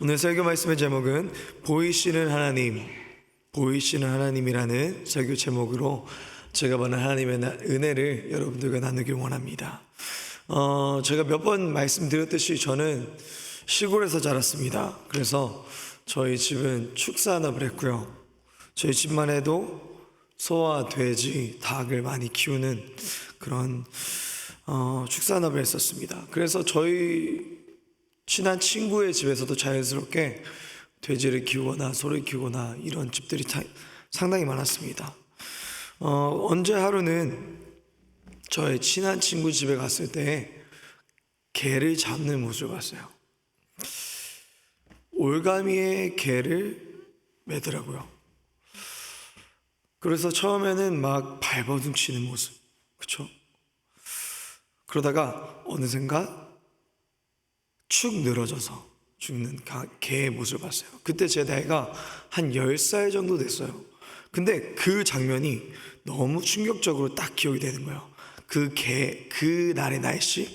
오늘 설교 말씀의 제목은 보이시는 하나님, 보이시는 하나님이라는 설교 제목으로 제가 받은 하나님의 은혜를 여러분들과 나누길 원합니다. 제가 몇 번 말씀드렸듯이 저는 시골에서 자랐습니다. 그래서 저희 집은 축산업을 했고요. 저희 집만 해도 소와 돼지, 닭을 많이 키우는 그런 축산업을 했었습니다. 그래서 저희 친한 친구의 집에서도 자연스럽게 돼지를 키우거나 소를 키우거나 이런 집들이 상당히 많았습니다. 언제 하루는 저의 친한 친구 집에 갔을 때 개를 잡는 모습을 봤어요. 올가미에 개를 매더라고요. 그래서 처음에는 막 발버둥 치는 모습, 그렇죠? 그러다가 어느샌가 축 늘어져서 죽는 개의 모습을 봤어요. 그때 제 나이가 한 10살 정도 됐어요. 근데 그 장면이 너무 충격적으로 딱 기억이 되는 거예요. 그 날의 날씨,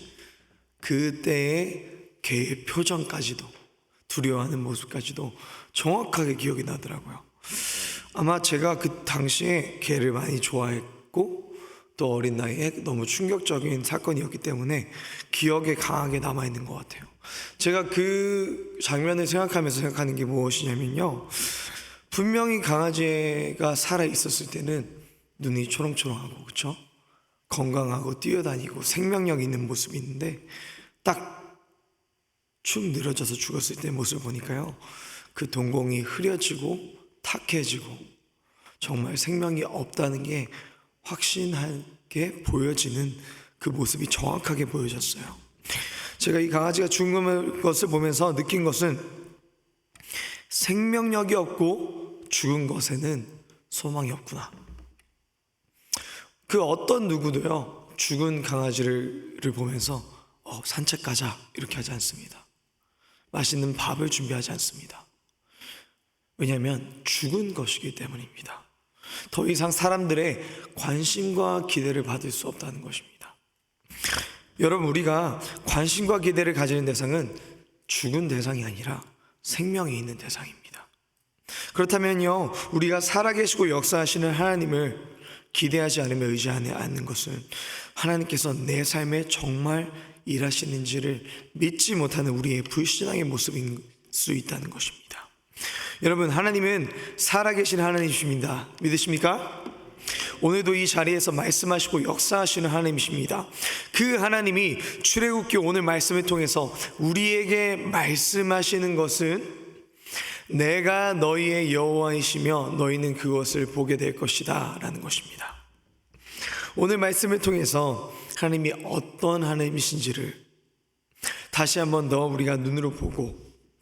그때의 개의 표정까지도, 두려워하는 모습까지도 정확하게 기억이 나더라고요. 아마 제가 그 당시에 개를 많이 좋아했고 또 어린 나이에 너무 충격적인 사건이었기 때문에 기억에 강하게 남아있는 것 같아요. 제가 그 장면을 생각하면서 생각하는 게 무엇이냐면요, 분명히 강아지가 살아있었을 때는 눈이 초롱초롱하고, 그렇죠? 건강하고 뛰어다니고 생명력 있는 모습이 있는데 딱 축 늘어져서 죽었을 때 모습을 보니까요, 그 동공이 흐려지고 탁해지고 정말 생명이 없다는 게 확신하게 보여지는 그 모습이 정확하게 보여졌어요. 제가 이 강아지가 죽은 것을 보면서 느낀 것은 생명력이 없고 죽은 것에는 소망이 없구나. 그 어떤 누구도요, 죽은 강아지를 보면서 산책 가자 이렇게 하지 않습니다. 맛있는 밥을 준비하지 않습니다. 왜냐하면 죽은 것이기 때문입니다. 더 이상 사람들의 관심과 기대를 받을 수 없다는 것입니다. 여러분, 우리가 관심과 기대를 가지는 대상은 죽은 대상이 아니라 생명이 있는 대상입니다. 그렇다면요, 우리가 살아계시고 역사하시는 하나님을 기대하지 않으며 의지하지 않는 것은 하나님께서 내 삶에 정말 일하시는지를 믿지 못하는 우리의 불신앙의 모습일 수 있다는 것입니다. 여러분, 하나님은 살아계신 하나님이십니다. 믿으십니까? 오늘도 이 자리에서 말씀하시고 역사하시는 하나님이십니다. 그 하나님이 출애굽기 오늘 말씀을 통해서 우리에게 말씀하시는 것은 내가 너희의 여호와이시며 너희는 그것을 보게 될 것이다 라는 것입니다. 오늘 말씀을 통해서 하나님이 어떤 하나님이신지를 다시 한번 더 우리가 눈으로 보고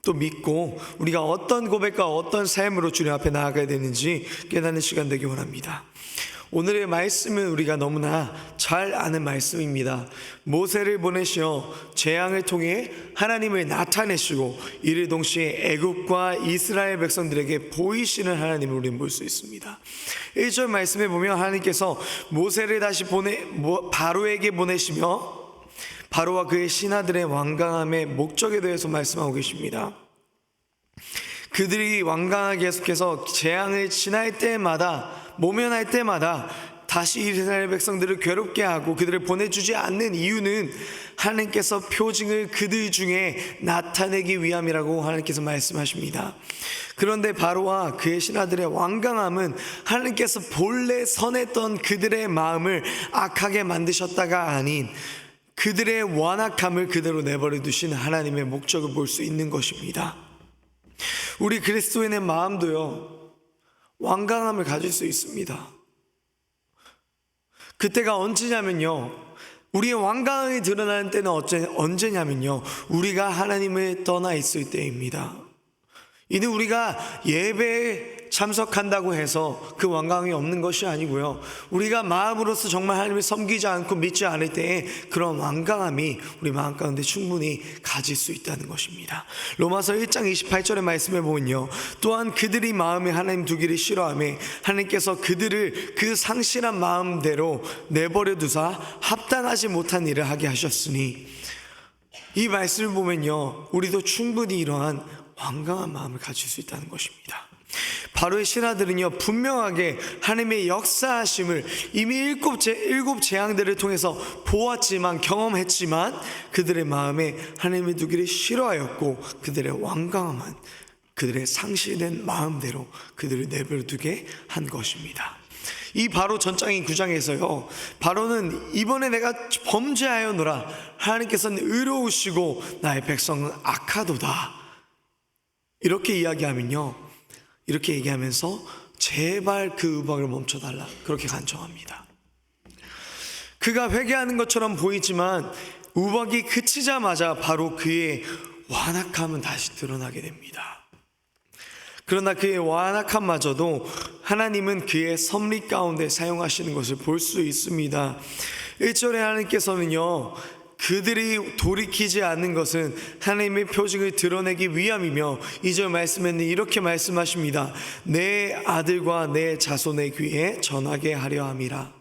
또 믿고 우리가 어떤 고백과 어떤 삶으로 주님 앞에 나아가야 되는지 깨닫는 시간 되기 원합니다. 오늘의 말씀은 우리가 너무나 잘 아는 말씀입니다. 모세를 보내시어 재앙을 통해 하나님을 나타내시고 이를 동시에 애굽과 이스라엘 백성들에게 보이시는 하나님을 우리는 볼 수 있습니다. 1절 말씀에 보면 하나님께서 모세를 다시 바로에게 보내시며 바로와 그의 신하들의 완강함의 목적에 대해서 말씀하고 계십니다. 그들이 완강하게 계속해서 재앙을 지날 때마다, 모면할 때마다 다시 이스라엘 백성들을 괴롭게 하고 그들을 보내주지 않는 이유는 하나님께서 표징을 그들 중에 나타내기 위함이라고 하나님께서 말씀하십니다. 그런데 바로와 그의 신하들의 완강함은 하나님께서 본래 선했던 그들의 마음을 악하게 만드셨다가 아닌 그들의 완악함을 그대로 내버려 두신 하나님의 목적을 볼 수 있는 것입니다. 우리 그리스도인의 마음도요, 완강함을 가질 수 있습니다. 그때가 언제냐면요, 우리의 완강함이 드러나는 때는 언제냐면요, 우리가 하나님을 떠나 있을 때입니다. 이는 우리가 예배에 참석한다고 해서 그 완강함이 없는 것이 아니고요, 우리가 마음으로서 정말 하나님을 섬기지 않고 믿지 않을 때에 그런 완강함이 우리 마음 가운데 충분히 가질 수 있다는 것입니다. 로마서 1장 28절의 말씀에 보면요, 또한 그들이 마음에 하나님 두기를 싫어하며 하나님께서 그들을 그 상실한 마음대로 내버려 두사 합당하지 못한 일을 하게 하셨으니, 이 말씀을 보면요, 우리도 충분히 이러한 완강한 마음을 가질 수 있다는 것입니다. 바로의 신하들은요, 분명하게 하나님의 역사하심을 이미 일곱 재앙들을 통해서 보았지만, 경험했지만 그들의 마음에 하나님을 두기를 싫어하였고, 그들의 완강함은 그들의 상실된 마음대로 그들을 내버려두게 한 것입니다. 이 바로 전장인 9장에서요, 바로는 이번에 내가 범죄하였노라, 하나님께서는 의로우시고 나의 백성은 악하도다, 이렇게 이야기하면요, 이렇게 얘기하면서 제발 그 우박을 멈춰달라, 그렇게 간청합니다. 그가 회개하는 것처럼 보이지만 우박이 그치자마자 바로 그의 완악함은 다시 드러나게 됩니다. 그러나 그의 완악함마저도 하나님은 그의 섭리 가운데 사용하시는 것을 볼 수 있습니다. 1절에 하나님께서는요, 그들이 돌이키지 않는 것은 하나님의 표징을 드러내기 위함이며, 2절 말씀에는 이렇게 말씀하십니다. 내 아들과 내 자손의 귀에 전하게 하려 함이라.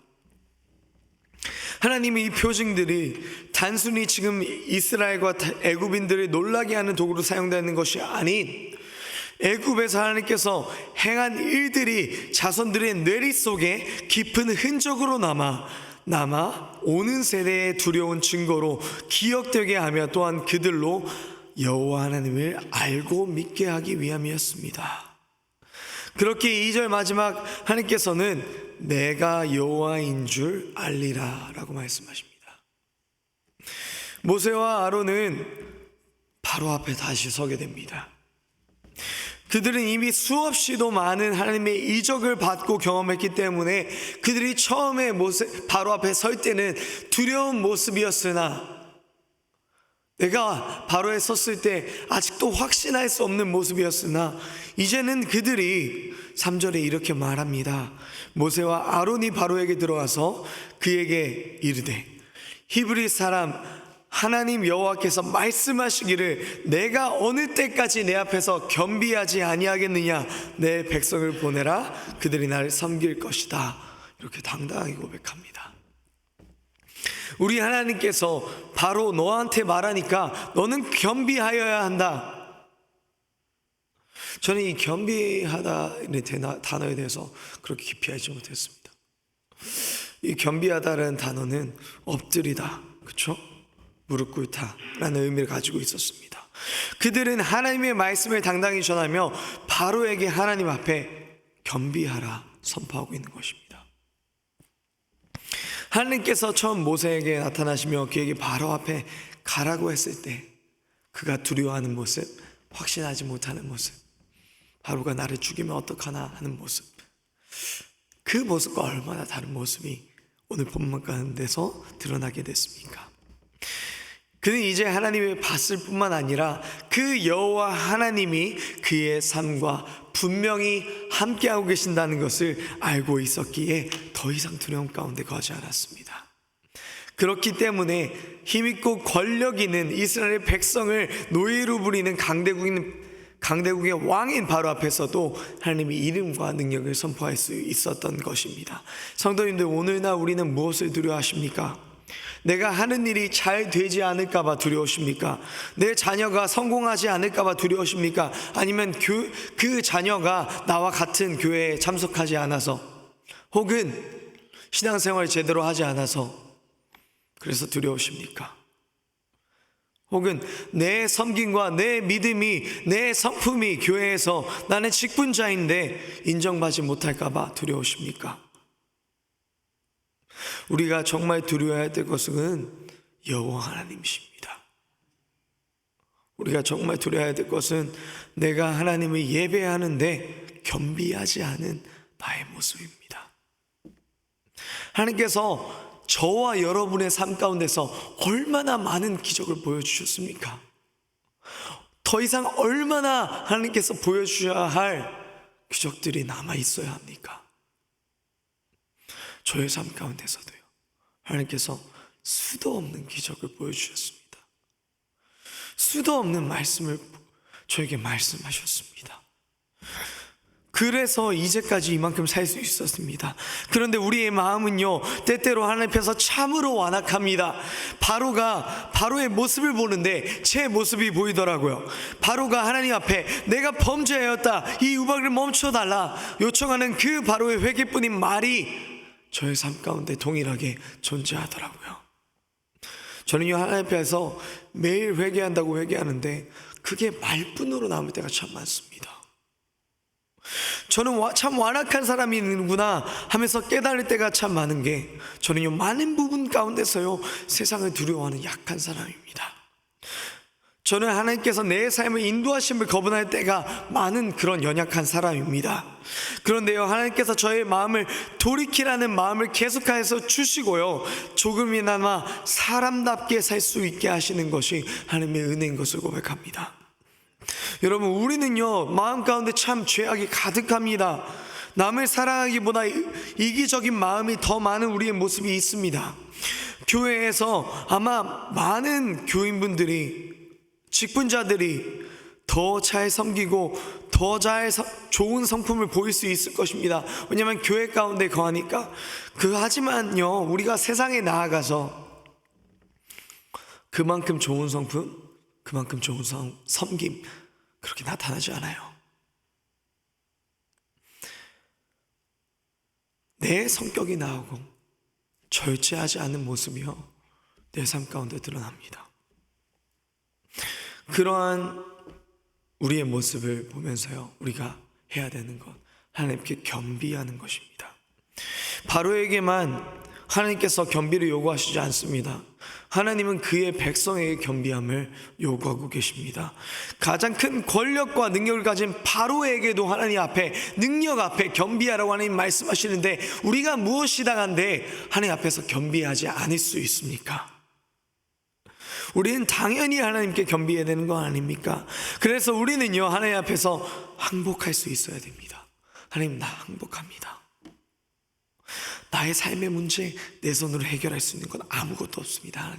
하나님의 이 표징들이 단순히 지금 이스라엘과 애굽인들을 놀라게 하는 도구로 사용되는 것이 아닌, 애굽에서 하나님께서 행한 일들이 자손들의 뇌리 속에 깊은 흔적으로 남아 오는 세대의 두려운 증거로 기억되게 하며, 또한 그들로 여호와 하나님을 알고 믿게 하기 위함이었습니다. 그렇게 2절 마지막 하나님께서는 내가 여호와인 줄 알리라 라고 말씀하십니다. 모세와 아론은 바로 앞에 다시 서게 됩니다. 그들은 이미 수없이도 많은 하나님의 이적을 받고 경험했기 때문에 그들이 처음에 바로 앞에 설 때는 두려운 모습이었으나, 내가 바로에 섰을 때 아직도 확신할 수 없는 모습이었으나, 이제는 그들이 3절에 이렇게 말합니다. 모세와 아론이 바로에게 들어와서 그에게 이르되, 히브리 사람 하나님 여호와께서 말씀하시기를 내가 어느 때까지 내 앞에서 겸비하지 아니하겠느냐, 내 백성을 보내라, 그들이 나를 섬길 것이다, 이렇게 당당하게 고백합니다. 우리 하나님께서 바로 너한테 말하니까 너는 겸비하여야 한다. 저는 이 겸비하다의 단어에 대해서 그렇게 깊이 알지 못했습니다. 이 겸비하다라는 단어는 엎드리다, 그렇죠? 무릎 꿇다 라는 의미를 가지고 있었습니다. 그들은 하나님의 말씀을 당당히 전하며 바로에게 하나님 앞에 겸비하라 선포하고 있는 것입니다. 하나님께서 처음 모세에게 나타나시며 그에게 바로 앞에 가라고 했을 때 그가 두려워하는 모습, 확신하지 못하는 모습, 바로가 나를 죽이면 어떡하나 하는 모습, 그 모습과 얼마나 다른 모습이 오늘 본문 가운데서 드러나게 됐습니까? 그는 이제 하나님을 봤을 뿐만 아니라 그 여호와 하나님이 그의 삶과 분명히 함께하고 계신다는 것을 알고 있었기에 더 이상 두려움 가운데 거하지 않았습니다. 그렇기 때문에 힘있고 권력 있는 이스라엘 백성을 노예로 부리는 강대국의 왕인 바로 앞에서도 하나님의 이름과 능력을 선포할 수 있었던 것입니다. 성도님들, 오늘날 우리는 무엇을 두려워하십니까? 내가 하는 일이 잘 되지 않을까 봐 두려우십니까? 내 자녀가 성공하지 않을까 봐 두려우십니까? 아니면 그 자녀가 나와 같은 교회에 참석하지 않아서, 혹은 신앙생활을 제대로 하지 않아서 그래서 두려우십니까? 혹은 내 섬김과 내 믿음이, 내 성품이 교회에서 나는 직분자인데 인정받지 못할까 봐 두려우십니까? 우리가 정말 두려워해야 될 것은 여호와 하나님이십니다. 우리가 정말 두려워해야 될 것은 내가 하나님을 예배하는데 겸비하지 않은 나의 모습입니다. 하나님께서 저와 여러분의 삶 가운데서 얼마나 많은 기적을 보여주셨습니까? 더 이상 얼마나 하나님께서 보여주셔야 할 기적들이 남아있어야 합니까? 저의 삶 가운데서도요, 하나님께서 수도 없는 기적을 보여주셨습니다. 수도 없는 말씀을 저에게 말씀하셨습니다. 그래서 이제까지 이만큼 살 수 있었습니다. 그런데 우리의 마음은요, 때때로 하나님 앞에서 참으로 완악합니다. 바로의 모습을 보는데 제 모습이 보이더라고요. 바로가 하나님 앞에 내가 범죄하였다, 이 우박을 멈춰달라 요청하는 그 바로의 회개뿐인 말이 저의 삶 가운데 동일하게 존재하더라고요. 저는요, 하나님 앞에서 매일 회개한다고 회개하는데 그게 말뿐으로 남을 때가 참 많습니다. 저는 참 완악한 사람이구나 하면서 깨달을 때가 참 많은 게, 저는요, 많은 부분 가운데서요, 세상을 두려워하는 약한 사람입니다. 저는 하나님께서 내 삶을 인도하심을 거부할 때가 많은 그런 연약한 사람입니다. 그런데요, 하나님께서 저의 마음을 돌이키라는 마음을 계속해서 주시고요, 조금이나마 사람답게 살 수 있게 하시는 것이 하나님의 은혜인 것을 고백합니다. 여러분, 우리는요, 마음 가운데 참 죄악이 가득합니다. 남을 사랑하기보다 이기적인 마음이 더 많은 우리의 모습이 있습니다. 교회에서 아마 많은 교인분들이, 직분자들이 더 잘 섬기고 더 잘 좋은 성품을 보일 수 있을 것입니다. 왜냐하면 교회 가운데 거하니까. 하지만요, 우리가 세상에 나아가서 그만큼 좋은 성품, 그만큼 좋은 섬김 그렇게 나타나지 않아요. 내 성격이 나오고 절제하지 않는 모습이요, 내 삶 가운데 드러납니다. 그러한 우리의 모습을 보면서요, 우리가 해야 되는 것, 하나님께 겸비하는 것입니다. 바로에게만 하나님께서 겸비를 요구하시지 않습니다. 하나님은 그의 백성에게 겸비함을 요구하고 계십니다. 가장 큰 권력과 능력을 가진 바로에게도 하나님 앞에, 능력 앞에 겸비하라고 하나님 말씀하시는데, 우리가 무엇이 당한데 하나님 앞에서 겸비하지 않을 수 있습니까? 우리는 당연히 하나님께 겸비해야 되는 거 아닙니까? 그래서 우리는요, 하나님 앞에서 항복할 수 있어야 됩니다. 하나님, 나 항복합니다. 나의 삶의 문제 내 손으로 해결할 수 있는 건 아무것도 없습니다.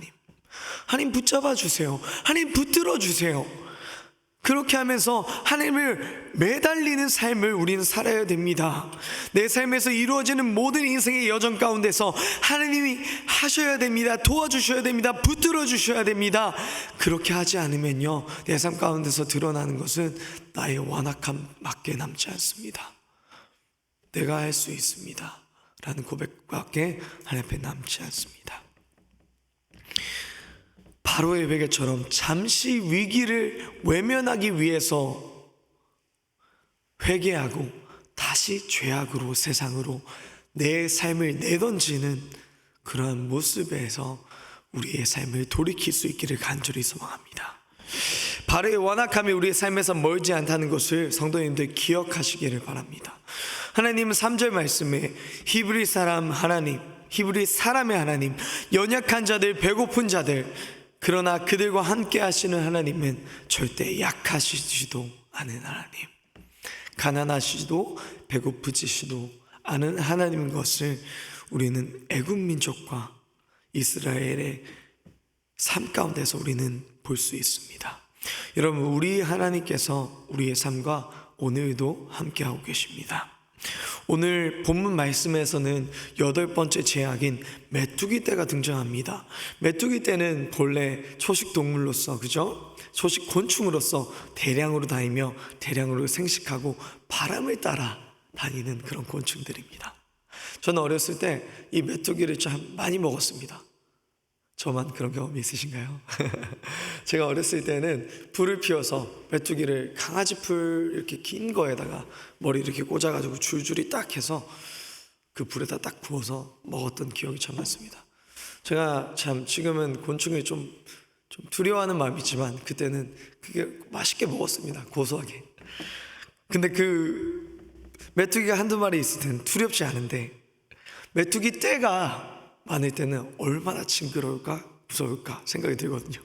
하나님 붙잡아 주세요. 하나님 붙들어 주세요. 그렇게 하면서 하나님을 매달리는 삶을 우리는 살아야 됩니다. 내 삶에서 이루어지는 모든 인생의 여정 가운데서 하나님이 하셔야 됩니다. 도와주셔야 됩니다. 붙들어 주셔야 됩니다. 그렇게 하지 않으면요, 내 삶 가운데서 드러나는 것은 나의 완악함밖에 남지 않습니다. 내가 할 수 있습니다 라는 고백밖에 하나님 앞에 남지 않습니다. 바로의 회개처럼 잠시 위기를 외면하기 위해서 회개하고 다시 죄악으로, 세상으로 내 삶을 내던지는 그러한 모습에서 우리의 삶을 돌이킬 수 있기를 간절히 소망합니다. 바로의 완악함이 우리의 삶에서 멀지 않다는 것을 성도님들 기억하시기를 바랍니다. 하나님은 3절 말씀에 히브리 사람의 하나님, 연약한 자들, 배고픈 자들, 그러나 그들과 함께 하시는 하나님은 절대 약하시지도 않은 하나님, 가난하시지도 배고프지시도 않은 하나님인 것을 우리는 애국 민족과 이스라엘의 삶 가운데서 우리는 볼 수 있습니다. 여러분, 우리 하나님께서 우리의 삶과 오늘도 함께하고 계십니다. 오늘 본문 말씀에서는 8번째 제약인 메뚜기 떼가 등장합니다. 메뚜기 떼는 본래 초식 동물로서, 그죠? 초식 곤충으로서 대량으로 다니며 대량으로 생식하고 바람을 따라 다니는 그런 곤충들입니다. 저는 어렸을 때 이 메뚜기를 참 많이 먹었습니다. 저만 그런 경험이 있으신가요? 제가 어렸을 때는 불을 피워서 메뚜기를 강아지 풀 이렇게 긴 거에다가 머리 이렇게 꽂아가지고 줄줄이 딱 해서 그 불에다 딱 구워서 먹었던 기억이 참 많습니다. 제가 참 지금은 곤충을 좀 두려워하는 마음이 있지만 그때는 그게 맛있게 먹었습니다. 고소하게. 근데 그 메뚜기가 한두 마리 있을 때는 두렵지 않은데 메뚜기 떼가 많을 때는 얼마나 징그러울까, 무서울까 생각이 들거든요.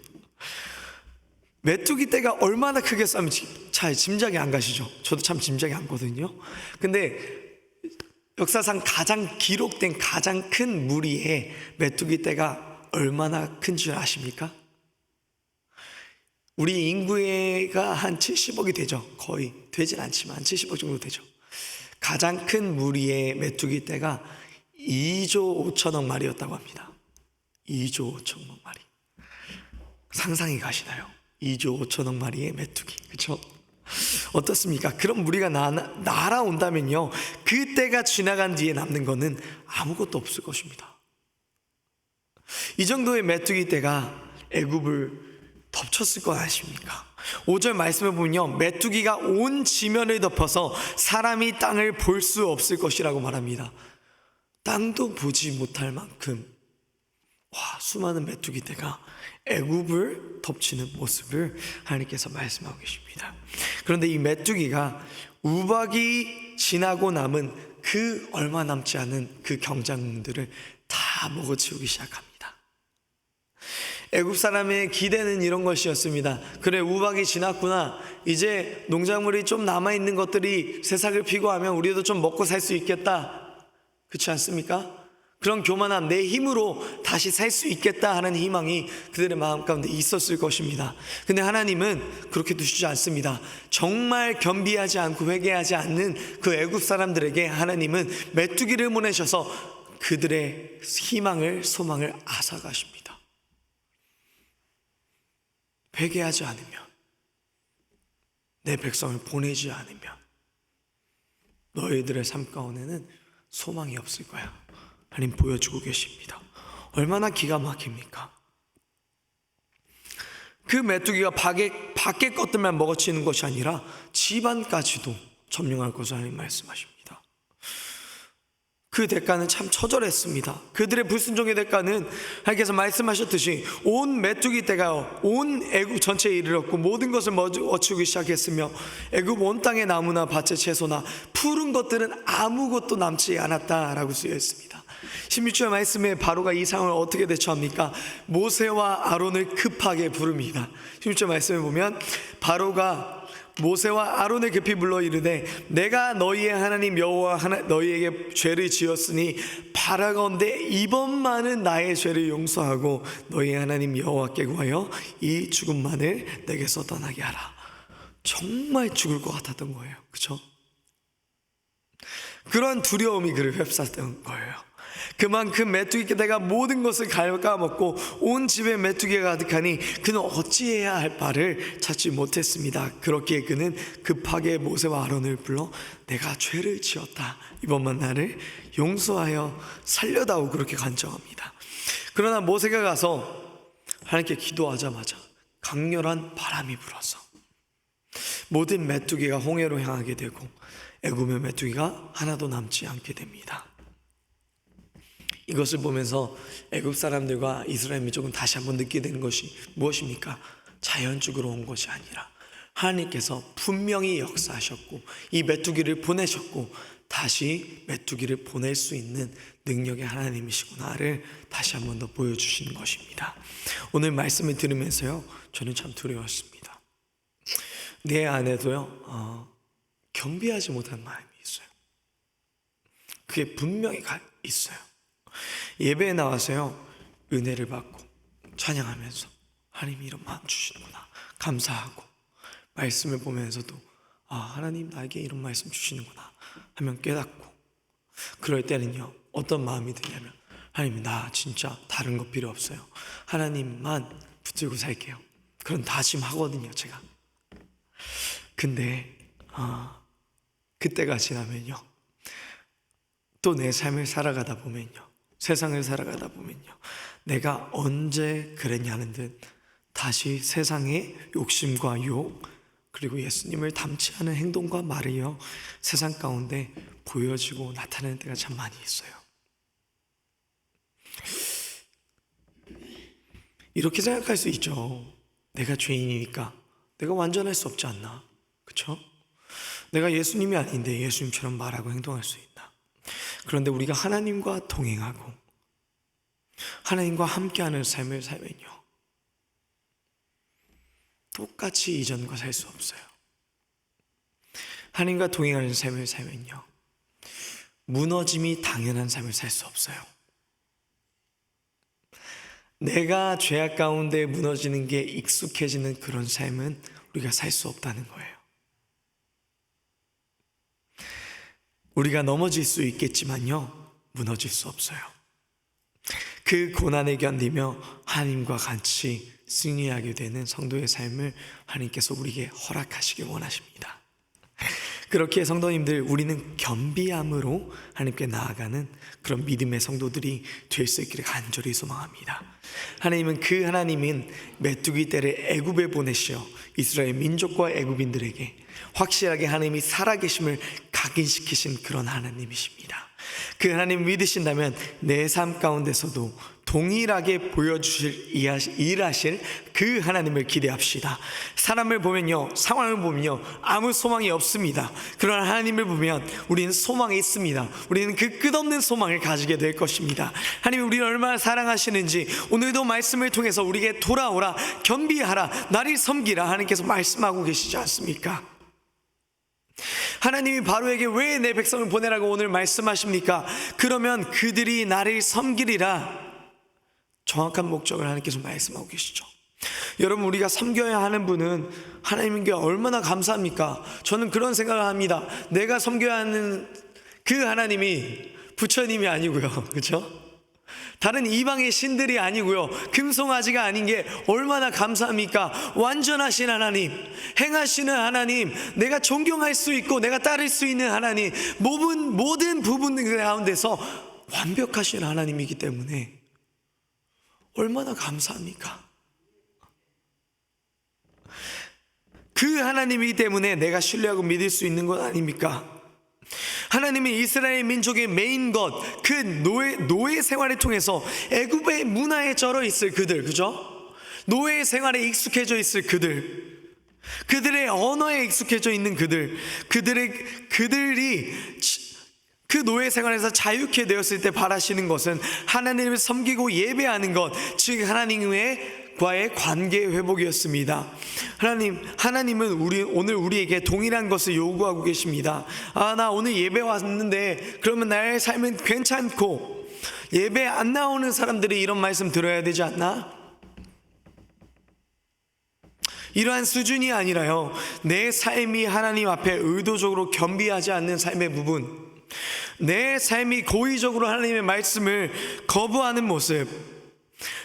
메뚜기 떼가 얼마나 크게 싸면 잘 짐작이 안 가시죠? 저도 참 짐작이 안 가거든요. 근데 역사상 기록된 가장 큰 무리에 메뚜기 떼가 얼마나 큰 줄 아십니까? 우리 인구가 한 70억이 되죠. 거의 되진 않지만 70억 정도 되죠. 가장 큰 무리의 메뚜기 떼가 2조 5천억 마리였다고 합니다. 2조 5천억 마리. 상상이 가시나요? 2조 5천억 마리의 메뚜기. 그렇죠? 어떻습니까? 그런 무리가 날아온다면요, 그 때가 지나간 뒤에 남는 거는 아무것도 없을 것입니다. 이 정도의 메뚜기 떼가 애굽을 덮쳤을 건 아십니까? 5절 말씀을 보면요, 메뚜기가 온 지면을 덮어서 사람이 땅을 볼 수 없을 것이라고 말합니다. 땅도 보지 못할 만큼 수많은 메뚜기 떼가 애굽을 덮치는 모습을 하나님께서 말씀하고 계십니다. 그런데 이 메뚜기가 우박이 지나고 남은 그 얼마 남지 않은 그 경작물들을 다 먹어치우기 시작합니다. 애굽 사람의 기대는 이런 것이었습니다. 그래, 우박이 지났구나. 이제 농작물이 좀 남아있는 것들이 새싹을 피고 하면 우리도 좀 먹고 살 수 있겠다. 그렇지 않습니까? 그런 교만함, 내 힘으로 다시 살 수 있겠다 하는 희망이 그들의 마음 가운데 있었을 것입니다. 근데 하나님은 그렇게 두시지 않습니다. 정말 겸비하지 않고 회개하지 않는 그 애굽 사람들에게 하나님은 메뚜기를 보내셔서 그들의 희망을, 소망을 앗아가십니다. 회개하지 않으면, 내 백성을 보내지 않으면 너희들의 삶 가운데는 소망이 없을 거야. 하나님 보여주고 계십니다. 얼마나 기가 막힙니까? 그 메뚜기가 밖의 것들만 먹어치는 것이 아니라 집안까지도 점령할 것을 하나님 말씀하십니다. 그 대가는 참 처절했습니다. 그들의 불순종의 대가는 하나님께서 말씀하셨듯이 온 메뚜기 떼가 온 애굽 전체에 이르렀고 모든 것을 먹어치우기 시작했으며 애굽 온 땅의 나무나 밭의 채소나 푸른 것들은 아무것도 남지 않았다라고 쓰여 있습니다. 16절 말씀에 바로가 이 상황을 어떻게 대처합니까? 모세와 아론을 급하게 부릅니다. 16절 말씀에 보면 바로가 모세와 아론을 급히 불러 이르되 내가 너희의 하나님 여호와 너희에게 죄를 지었으니 바라건대 이번만은 나의 죄를 용서하고 너희의 하나님 여호와께 구하여 이 죽음만을 내게서 떠나게 하라. 정말 죽을 것 같았던 거예요. 그렇죠? 그런 두려움이 그를 휩쌌던 거예요. 그만큼 메뚜기 떼가 모든 것을 갉아먹고 온 집에 메뚜기가 가득하니 그는 어찌해야 할 바를 찾지 못했습니다. 그렇기에 그는 급하게 모세와 아론을 불러 내가 죄를 지었다. 이번만 나를 용서하여 살려다오. 그렇게 간청합니다. 그러나 모세가 가서 하나님께 기도하자마자 강렬한 바람이 불어서 모든 메뚜기가 홍해로 향하게 되고 애굽의 메뚜기가 하나도 남지 않게 됩니다. 이것을 보면서 애굽 사람들과 이스라엘 민족은 다시 한번 느끼게 되는 것이 무엇입니까? 자연적으로 온 것이 아니라 하나님께서 분명히 역사하셨고 이 메뚜기를 보내셨고 다시 메뚜기를 보낼 수 있는 능력의 하나님이시구나를 다시 한번 더 보여주시는 것입니다. 오늘 말씀을 들으면서요, 저는 참 두려웠습니다. 내 안에도요, 겸비하지 못한 마음이 있어요. 그게 분명히 있어요. 예배에 나와서요, 은혜를 받고 찬양하면서 하나님이 이런 마음 주시는구나 감사하고, 말씀을 보면서도 하나님 나에게 이런 말씀 주시는구나 하면 깨닫고, 그럴 때는요 어떤 마음이 드냐면 하나님 나 진짜 다른 거 필요 없어요. 하나님만 붙들고 살게요. 그런 다짐하거든요 제가. 근데 그때가 지나면요, 또 내 삶을 살아가다 보면요, 세상을 살아가다 보면요, 내가 언제 그랬냐는 듯 다시 세상의 욕심과 유혹, 그리고 예수님을 닮지 않은 행동과 말이요 세상 가운데 보여지고 나타나는 때가 참 많이 있어요. 이렇게 생각할 수 있죠. 내가 죄인이니까 내가 완전할 수 없지 않나, 그렇죠? 내가 예수님이 아닌데 예수님처럼 말하고 행동할 수 있나? 그런데 우리가 하나님과 동행하고 하나님과 함께하는 삶을 살면요, 똑같이 이전과 살 수 없어요. 하나님과 동행하는 삶을 살면요, 무너짐이 당연한 삶을 살 수 없어요. 내가 죄악 가운데 무너지는 게 익숙해지는 그런 삶은 우리가 살 수 없다는 거예요. 우리가 넘어질 수 있겠지만요, 무너질 수 없어요. 그 고난을 견디며 하나님과 같이 승리하게 되는 성도의 삶을 하나님께서 우리에게 허락하시길 원하십니다. 그렇게 성도님들, 우리는 겸비함으로 하나님께 나아가는 그런 믿음의 성도들이 될 수 있기를 간절히 소망합니다. 하나님은 메뚜기 떼를 애굽에 보내시어 이스라엘 민족과 애굽인들에게 확실하게 하나님이 살아계심을 각인시키신 그런 하나님이십니다. 그 하나님 믿으신다면 내 삶 가운데서도 동일하게 보여주실 일하실 그 하나님을 기대합시다. 사람을 보면요, 상황을 보면요, 아무 소망이 없습니다. 그러나 하나님을 보면 우리는 소망이 있습니다. 우리는 그 끝없는 소망을 가지게 될 것입니다. 하나님이 우리를 얼마나 사랑하시는지 오늘도 말씀을 통해서 우리에게 돌아오라, 겸비하라, 나를 섬기라 하나님께서 말씀하고 계시지 않습니까? 하나님이 바로에게 왜 내 백성을 보내라고 오늘 말씀하십니까? 그러면 그들이 나를 섬기리라. 정확한 목적을 하나님께서 말씀하고 계시죠. 여러분, 우리가 섬겨야 하는 분은 하나님께 얼마나 감사합니까? 저는 그런 생각을 합니다. 내가 섬겨야 하는 그 하나님이 부처님이 아니고요, 그렇죠? 다른 이방의 신들이 아니고요, 금송아지가 아닌 게 얼마나 감사합니까? 완전하신 하나님, 행하시는 하나님, 내가 존경할 수 있고 내가 따를 수 있는 하나님, 모든 부분들 가운데서 완벽하신 하나님이기 때문에 얼마나 감사합니까? 그 하나님이기 때문에 내가 신뢰하고 믿을 수 있는 것 아닙니까? 하나님이 이스라엘 민족의 메인 것, 그 노예 생활을 통해서 애굽의 문화에 쩔어 있을 그들, 그죠? 노예 생활에 익숙해져 있을 그들의 언어에 익숙해져 있는 그들이 그 노예 생활에서 자유케 되었을 때 바라시는 것은 하나님을 섬기고 예배하는 것, 즉 하나님과의 관계 회복이었습니다. 하나님은 오늘 우리에게 동일한 것을 요구하고 계십니다. 나 오늘 예배 왔는데 그러면 나의 삶은 괜찮고, 예배 안 나오는 사람들이 이런 말씀 들어야 되지 않나? 이러한 수준이 아니라요, 내 삶이 하나님 앞에 의도적으로 겸비하지 않는 삶의 부분, 내 삶이 고의적으로 하나님의 말씀을 거부하는 모습,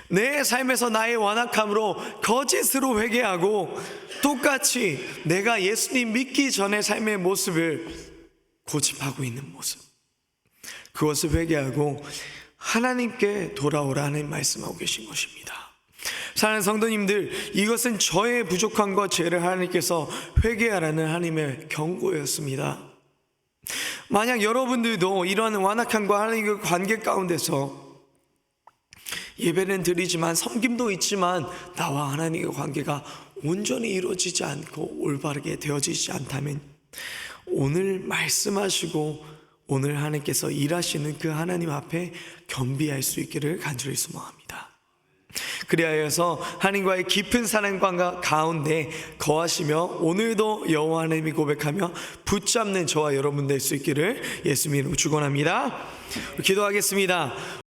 내 삶에서 나의 완악함으로 거짓으로 회개하고 똑같이 내가 예수님 믿기 전의 삶의 모습을 고집하고 있는 모습, 그것을 회개하고 하나님께 돌아오라 하는 말씀하고 계신 것입니다. 사랑하는 성도님들, 이것은 저의 부족함과 죄를 하나님께서 회개하라는 하나님의 경고였습니다. 만약 여러분들도 이런 완악함과 하나님의 관계 가운데서 예배는 드리지만 섬김도 있지만 나와 하나님의 관계가 온전히 이루어지지 않고 올바르게 되어지지 않다면, 오늘 말씀하시고 오늘 하나님께서 일하시는 그 하나님 앞에 겸비할 수 있기를 간절히 소망합니다. 그리하여서 하나님과의 깊은 사랑 가운데 거하시며 오늘도 여호와 하나님이 고백하며 붙잡는 저와 여러분 될 수 있기를 예수 이름으로 축원합니다. 기도하겠습니다.